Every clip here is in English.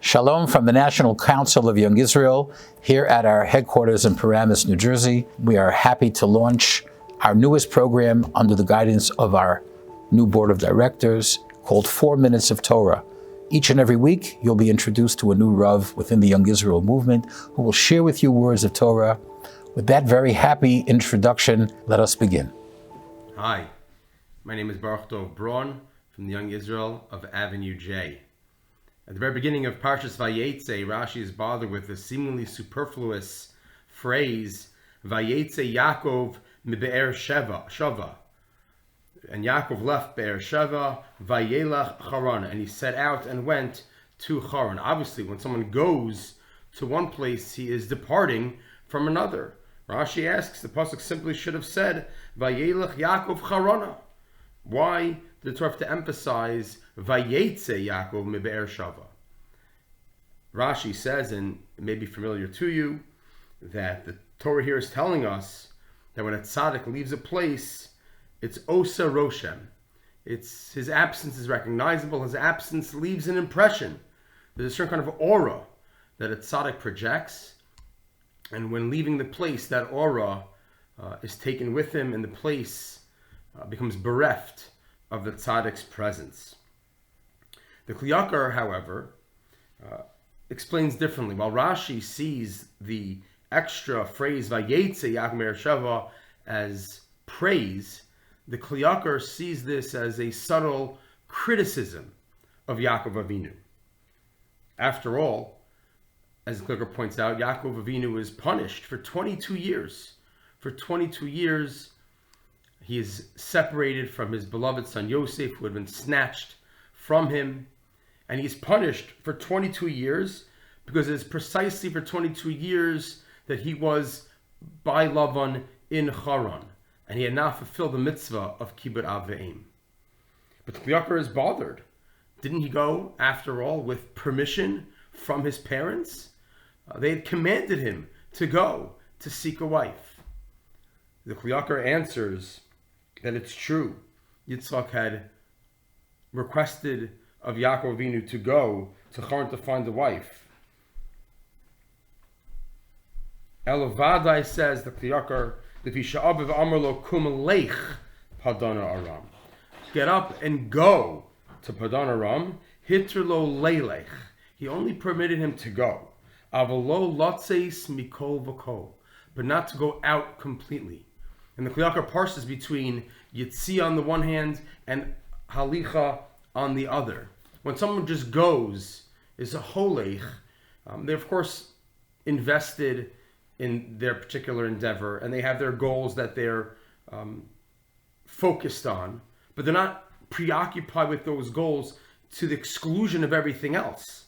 Shalom from the National Council of Young Israel here at our headquarters in Paramus, New Jersey. We are happy to launch our newest program under the guidance of our new board of directors called 4 Minutes of Torah. Each and every week, you'll be introduced to a new Rav within the Young Israel movement who will share with you words of Torah. With that very happy introduction, let us begin. Hi, my name is Baruch Dov Braun from the Young Israel of Avenue J. At the very beginning of Parshas Vayetzei, Rashi is bothered with the seemingly superfluous phrase, Vayetzei Yaakov miBe'er Sheva. And Yaakov left Be'er Sheva, Vayelach Haran, and he set out and went to Haran. Obviously, when someone goes to one place, he is departing from another. Rashi asks, the pasuk simply should have said, Vayelach Yaakov Harana. Why did the Torah have to emphasize Vayetzei Yaakov miBe'er Sheva? Rashi says, and it may be familiar to you, that the Torah here is telling us that when a tzaddik leaves a place, it's Osa Roshem. It's his absence is recognizable. His absence leaves an impression. There's a certain kind of aura that a tzaddik projects, and when leaving the place, that aura is taken with him, and the place becomes bereft of the tzaddik's presence. The Kli Yakar, however, explains differently. While Rashi sees the extra phrase Vayetzei Yaakov miBe'er Sheva as praise, the Kli Yakar sees this as a subtle criticism of Yaakov Avinu. After all, as the Kli Yakar points out, Yaakov Avinu is punished for 22 years. For 22 years, he is separated from his beloved son Yosef, who had been snatched from him. And he's punished for 22 years because it is precisely for 22 years that he was by Lavan in Haran. And he had not fulfilled the mitzvah of Kibbud Av Ve'em. But the Kli Yakar is bothered. Didn't he go, after all, with permission from his parents? They had commanded him to go to seek a wife. The Kli Yakar answers that it's true. Yitzchak had requested of Yaakov Avinu to go to Haran to find a wife. Elovadai says, the Kli Yakar, get up and go to Padan Aram. Hitrlo leilech. He only permitted him to go. Avalo lotzeis mikol v'kol, but not to go out completely. And the Kli Yakar parses between Yitzi on the one hand and Halicha on the other. When someone just goes, is a holech, they're of course invested in their particular endeavor, and they have their goals that they're focused on, but they're not preoccupied with those goals to the exclusion of everything else,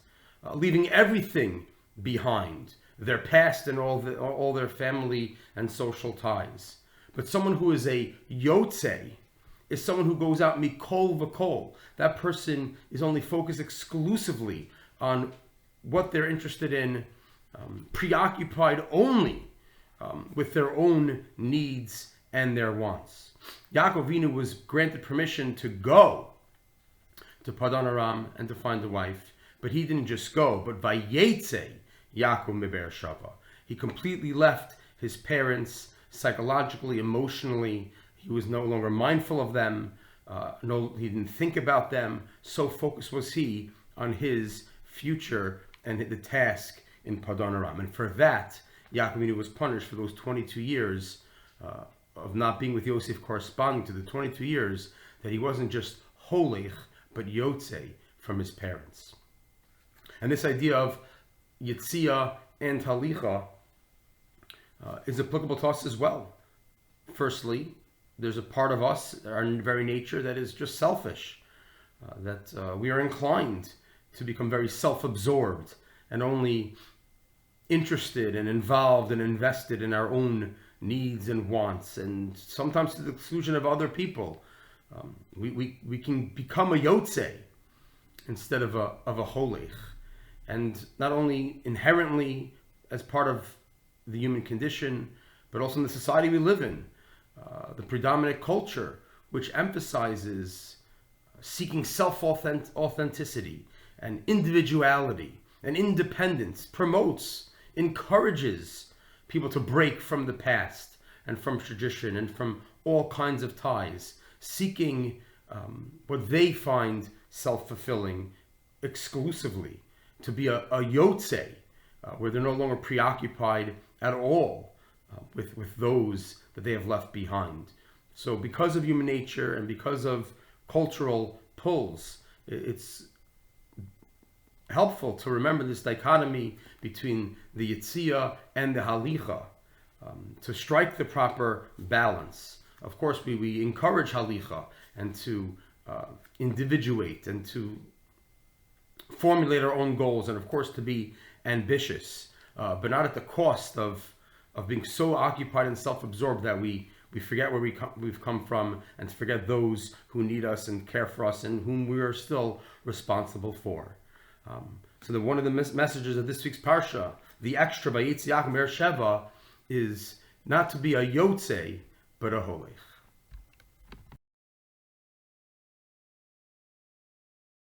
leaving everything behind, their past and all their family and social ties. But someone who is a yotzei is someone who goes out mikol v'kol. That person is only focused exclusively on what they're interested in, preoccupied only with their own needs and their wants. Yaakov Avinu was granted permission to go to Padan Aram and to find a wife, but he didn't just go, but Vayetzei Yaakov miBe'er Sheva. He completely left his parents psychologically, emotionally. He was no longer mindful of them. He didn't think about them. So focused was he on his future and the task in Padan Aram. And for that, Yaakov Avinu was punished for those 22 years of not being with Yosef, corresponding to the 22 years that he wasn't just holech, but yotzei from his parents. And this idea of Yitzia and Halicha is applicable to us as well. Firstly, there's a part of us, our very nature, that is just selfish, that we are inclined to become very self-absorbed and only interested and involved and invested in our own needs and wants, and sometimes to the exclusion of other people. We can become a yotzei instead of a holech. And not only inherently as part of the human condition, but also in the society we live in, the predominant culture, which emphasizes seeking self-authenticity and individuality and independence, promotes, encourages people to break from the past and from tradition and from all kinds of ties, seeking what they find self-fulfilling exclusively, to be a yotze, where they're no longer preoccupied at all with those that they have left behind. So because of human nature and because of cultural pulls, it's helpful to remember this dichotomy between the Yitzia and the Halicha, to strike the proper balance. Of course, we encourage Halicha and to individuate and to formulate our own goals, and of course to be ambitious, but not at the cost of being so occupied and self-absorbed that we forget where we've come from, and to forget those who need us and care for us and whom we are still responsible for. So one of the messages of this week's Parsha, the extra by Yitzhak Be'er Sheva, is not to be a yotze, but a holech.